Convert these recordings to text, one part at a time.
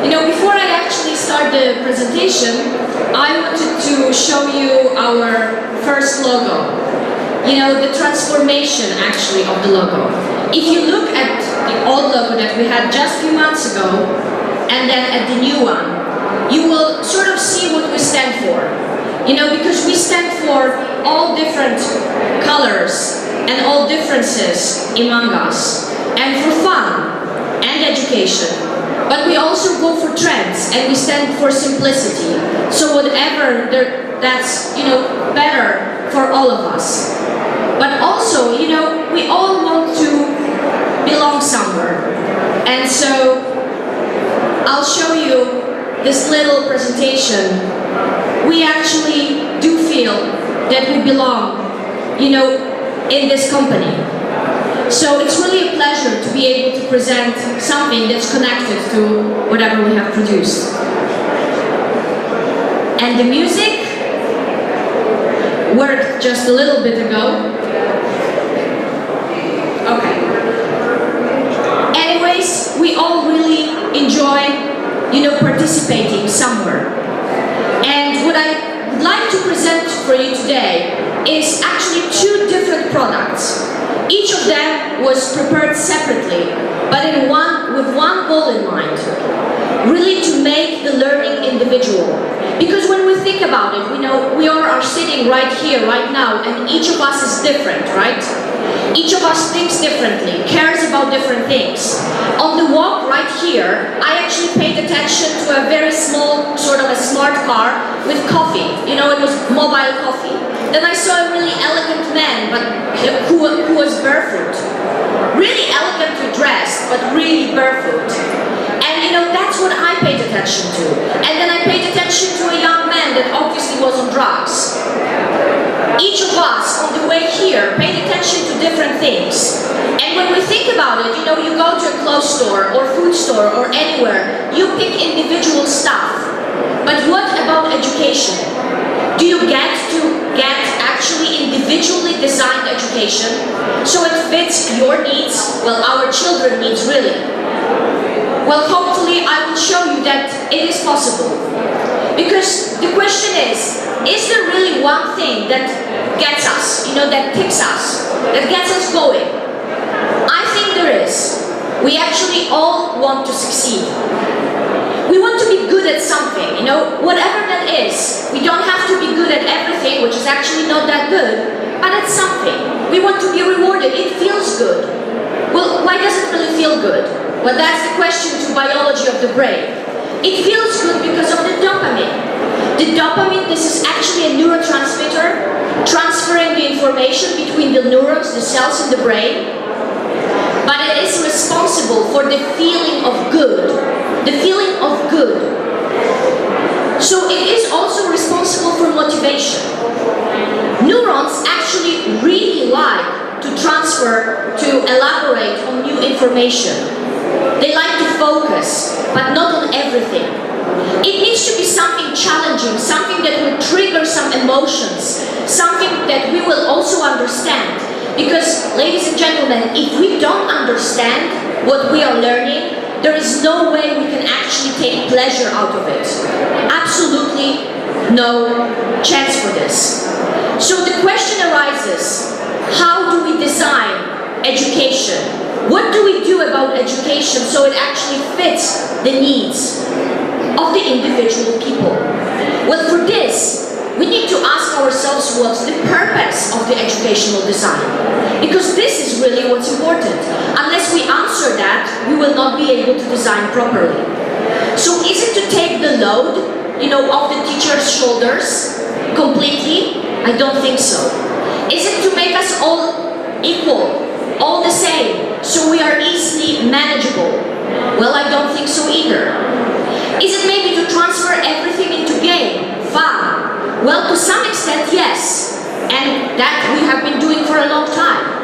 Before I actually start the presentation, I wanted to show you our first logo. The transformation actually of the logo. If you look at the old logo that we had just a few months ago, and then at the new one, you will sort of see what we stand for. Because we stand for all different colors and all differences among us, and for fun and education. But we also go for trends, and we stand for simplicity. So whatever that's better for all of us. But also, we all want to belong somewhere. And so I'll show you this little presentation. We actually do feel that we belong, in this company. So it's really a pleasure to be able to present something that's connected to whatever we have produced. And the music worked just a little bit ago. Okay. Anyways, we all really enjoy, participating somewhere. And what I would like to present for you today is actually two different products. Each of them was prepared separately, but with one goal in mind. Really to make the learning individual. Because when we think about it, we all are sitting right here, right now, and each of us is different, right? Each of us thinks differently, cares about different things. On the walk right here, I actually paid attention to a very small, sort of a smart car with coffee. It was mobile coffee. Then I saw a really elegant man, but who was barefoot. Really elegantly dressed, but really barefoot. And that's what I paid attention to. And then I paid attention to a young man that obviously was on drugs. Each of us on the way here paid attention to different things. And when we think about it, you go to a clothes store or food store or anywhere, you pick individual stuff. But what about education? Do you get actually individually designed education so it fits your needs? Well, our children needs really. Well, hopefully I will show you that it is possible. Because the question is there really one thing that gets us, that ticks us, that gets us going? I think there is. We actually all want to succeed. We want to be good at something, whatever that is. We don't have to be good at everything, which is actually not that good, but at something. We want to be rewarded. It feels good. Well, why does it really feel good? Well, that's the question to biology of the brain. It feels good because of the dopamine. The dopamine, this is actually a neurotransmitter transferring the information between the neurons, the cells in the brain. But it is responsible for the feeling of good. The feeling of good. So it is also responsible for motivation. Neurons actually really like to transfer, to elaborate on new information. They like to focus, but not on everything. It needs to be something challenging, something that will trigger some emotions, something that we will also understand. Because, ladies and gentlemen, if we don't understand what we are learning, there is no way we can actually take pleasure out of it. Absolutely no chance for this. So the question arises, how do we design education? What do we do about education so it actually fits the needs of the individual people? Well, for this, we need to ask ourselves what's the purpose of the educational design. Because this is really what's important. Unless we answer that, we will not be able to design properly. So is it to take the load, off the teacher's shoulders completely? I don't think so. Is it to make us all equal, all the same, so we are easily manageable? Well, I don't think so either. Is it maybe to transfer everything into game, fun? Well, to some extent, yes. And that we have been doing for a long time.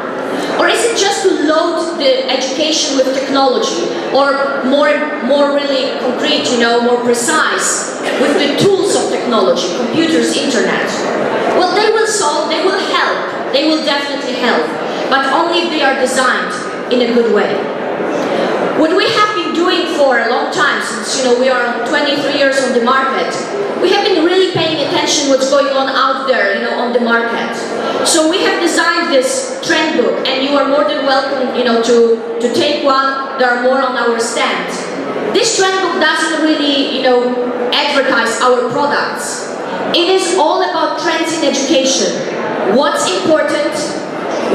Or is it just to load the education with technology? Or more really concrete, more precise, with the tools of technology, computers, internet? Well, they will solve, they will help. They will definitely help. But only if they are designed in a good way. What we have been doing for a long time, since months, we are 23 years on the market, we have been really paying attention what's going on out there, on the market. So we have designed this Trendbook, and you are more than welcome, to take one. There are more on our stand. This Trendbook doesn't really, advertise our products. It is all about trends in education. What's important,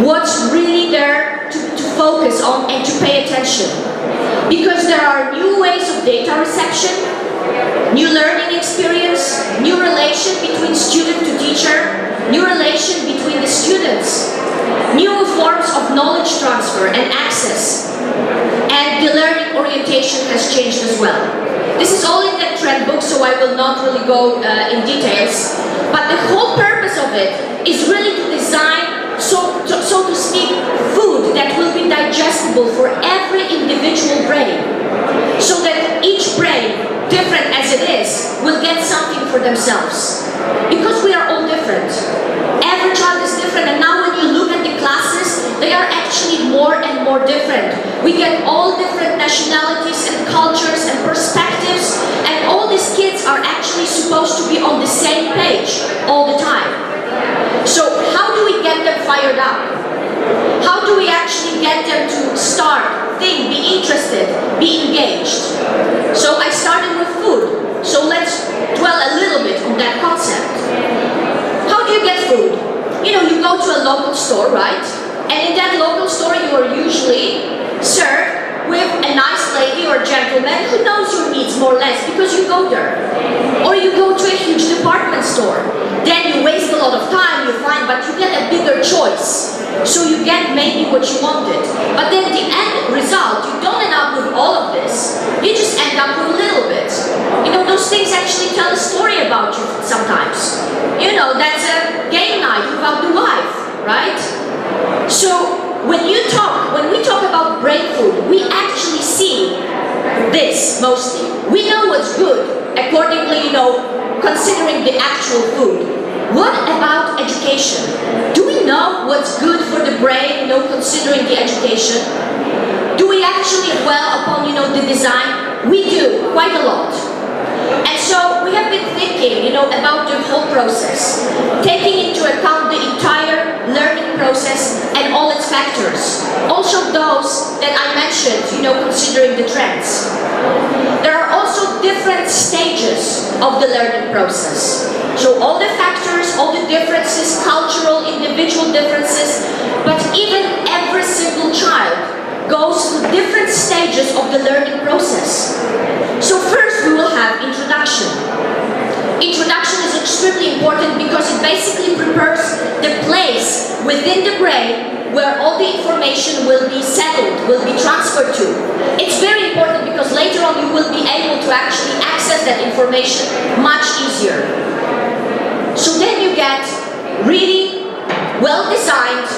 what's really there to focus on and to pay attention. Because there are new ways of data reception, new learning experience, new relation between student to teacher, new relation between the students, new forms of knowledge transfer and access, and the learning orientation has changed as well. This is all in that Trendbook, so I will not really go in details, but the whole purpose of it is really to design, so to speak, food that will be digestible for every individual brain, so that each brain, different as it is, will get something for themselves. Because we are all different. Every child is different, and now when you look at the classes, they are actually more and more different. We get all different nationalities and cultures and perspectives, and all these kids are actually supposed to be on the same page all the time. So how do we get them fired up? How do we actually get them to start, think, be interested, be engaged? So I started with food. So let's dwell a little bit on that concept. How do you get food? You go to a local store, right? And in that local store you are usually served with a nice lady or gentleman who knows your needs more or less because you go there. Or you go to a huge department store. Then you waste a lot of time, you find, but you get a bigger choice. So you get maybe what you wanted. But then the end result, you don't end up with all of this. You just end up with a little bit. Those things actually tell a story about you sometimes. That's a game night without the wife, right? So when we talk about brain food, we actually see this mostly. We know what's good, accordingly, considering the actual food. What about education? Do we know what's good for the brain, considering the education? Do we actually dwell upon, the design? We do, quite a lot. And so we have been thinking, about the whole process, taking into account the entire learning process and all its factors. Also those that I mentioned, considering the trends. There are also different stages of the learning process. So all the factors, all the differences, cultural, individual differences, but even every single child goes through different stages of the learning process. So first we will have introduction. Introduction is extremely important because it basically prepares the place within the brain where all the information will be settled, will be transferred to. It's very important because later on you will be able to actually access that information much easier. So then you get really well-designed,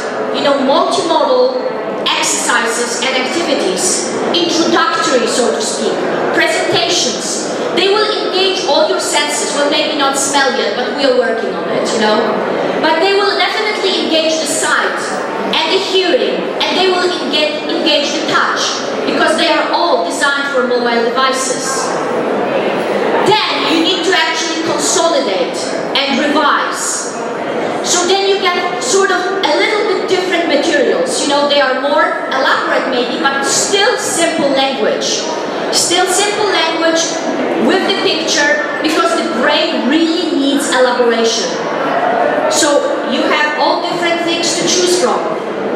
multimodal exercises and activities, introductory, so to speak, presentations. They will engage all your senses, well, maybe not smell yet, but we are working on it, But they will definitely engage the sight and the hearing, and they will engage the touch, because they are all designed for mobile devices. Then you need to actually consolidate and revise. So then you get sort of a little bit different materials. They are more elaborate maybe, but still simple language. Still simple language with the picture, because the brain really needs elaboration. So you have all different things to choose from.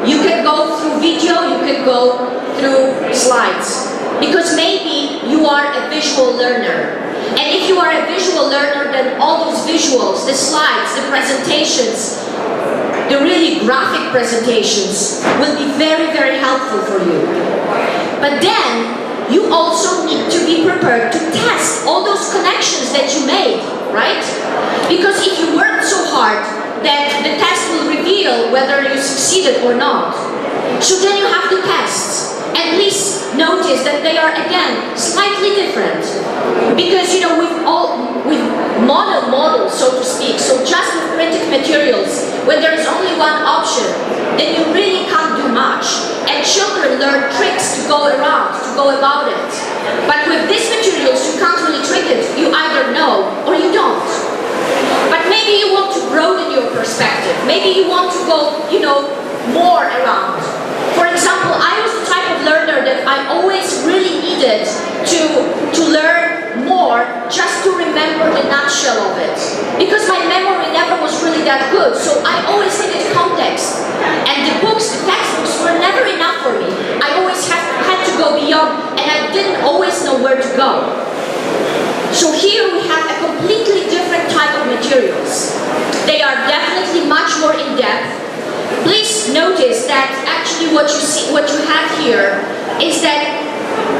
You can go through video, you can go through slides. Because maybe you are a visual learner. And if you are a visual learner, then all those visuals, the slides, the presentations, the really graphic presentations will be very, very helpful for you. But then, you also need to be prepared to test all those connections that you made, right? Because if you worked so hard, then the test will reveal whether you succeeded or not. So then you have to test. And please notice that they are, again, slightly different. Because, we've models, so to speak, so just with printed materials, when there is only one option, then you really can't do much. And children learn tricks to go around, to go about it. But with these materials, you Maybe you want to go, more around. For example, I was the type of learner that I always really needed to learn more just to remember the nutshell of it. Because my memory never was really that good, so I always needed context. And the textbooks were never enough for me. I always had to go beyond, and I didn't always know where to go. So here we have a completely different type of materials. They are definitely much more in-depth. Please notice that actually what you have here is that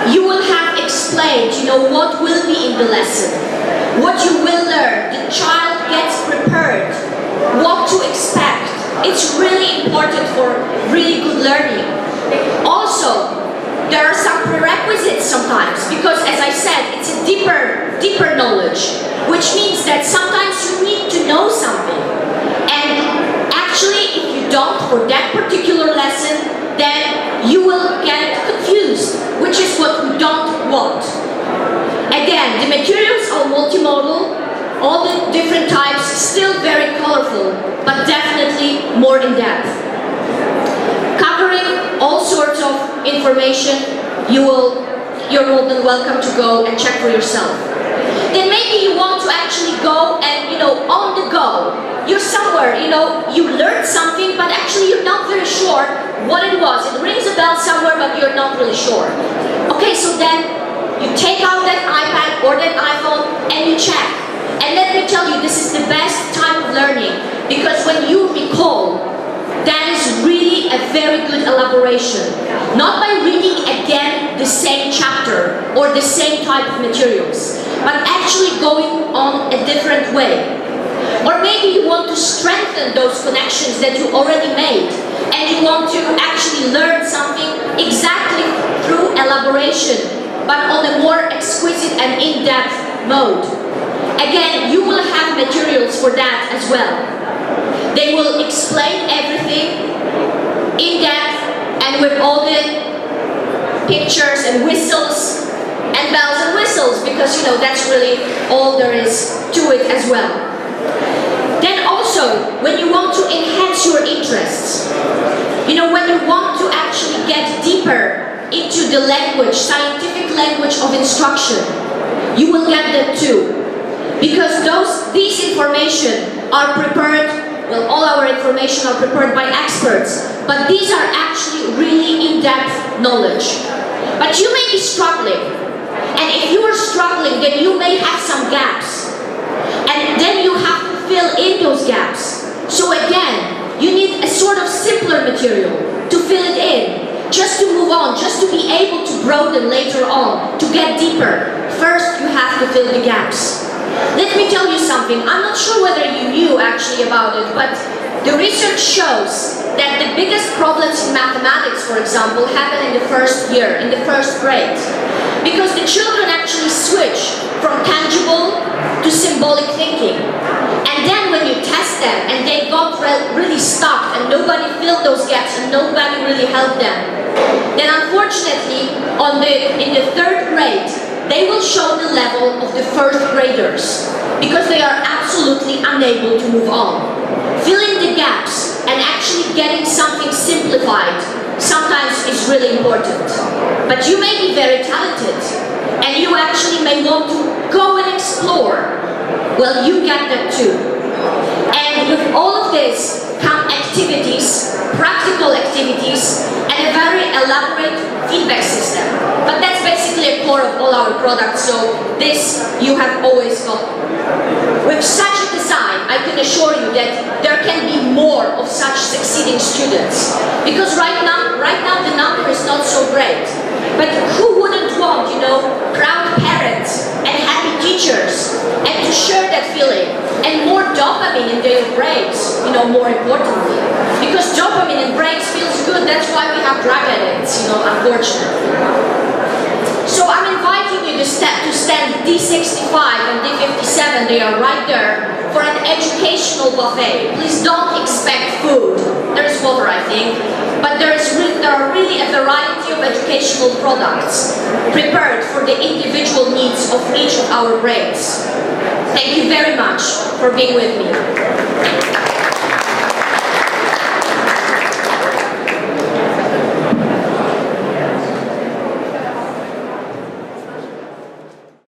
you will have explained, what will be in the lesson, what you will learn. The child gets prepared, what to expect. It's really important for really good learning. Also, there are some prerequisites sometimes, because as I said, it's a deeper knowledge, which means that sometimes you need to know something. And actually, if you don't for that particular lesson, then you will get confused, which is what we don't want. Again, the materials are multimodal, all the different types, still very colorful, but definitely more in depth. Covering all sorts of information, you're more than welcome to go and check for yourself. Then maybe you want to actually go and, on the go. You're somewhere, you learned something, but actually you're not very sure what it was. It rings a bell somewhere, but you're not really sure. Okay, so then you take out that iPad or that iPhone and you check. And let me tell you, this is the best time of learning, because when you recall, that is really a very good elaboration. Not by reading again the same chapter or the same type of materials, but actually going on a different way. Or maybe you want to strengthen those connections that you already made, and you want to actually learn something exactly through elaboration, but on a more exquisite and in-depth mode. Again, you will have materials for that as well. They will explain everything in depth and with all the pictures and whistles and bells and whistles, because that's really all there is to it as well. Then also, when you want to enhance your interests, when you want to actually get deeper into the language, scientific language of instruction, you will get that too. Because these information are prepared, all our information are prepared by experts, but these are actually really in-depth knowledge. But you may be struggling, and if you are struggling, then you may have some gaps, and then you have to fill in those gaps. So again, you need a sort of simpler material to fill it in, just to move on, just to be able to broaden later on, to get deeper. First, you have to fill the gaps. Let me tell you something. I'm not sure whether you knew actually about it, but the research shows that the biggest problems in mathematics, for example, happen in the first year, in the first grade. Because the children actually switch from tangible to symbolic thinking. And then when you test them and they got really stuck and nobody filled those gaps and nobody really helped them, then unfortunately in the third grade, they will show the level of the first graders, because they are absolutely unable to move on. Filling the gaps and actually getting something simplified sometimes is really important. But you may be very talented, and you actually may want to go and explore. Well, you get that too. And with all of this come activities, practical activities, and a very elaborate feedback system. But that's basically a core of all our products, so this you have always got. With such a design, I can assure you that there can be more of such succeeding students. Because right now the number is not so great. But who wouldn't want, proud parents and happy teachers, and to share that feeling, and more dopamine in their brains, more importantly. Because dopamine in brains feels good, that's why we have drug addicts, unfortunately. So I'm inviting you to stand D65 and D57, they are right there, for an educational buffet. Please don't expect food. There's water, I think. But there are really a variety of educational products prepared for the individual needs of each of our brains. Thank you very much for being with me.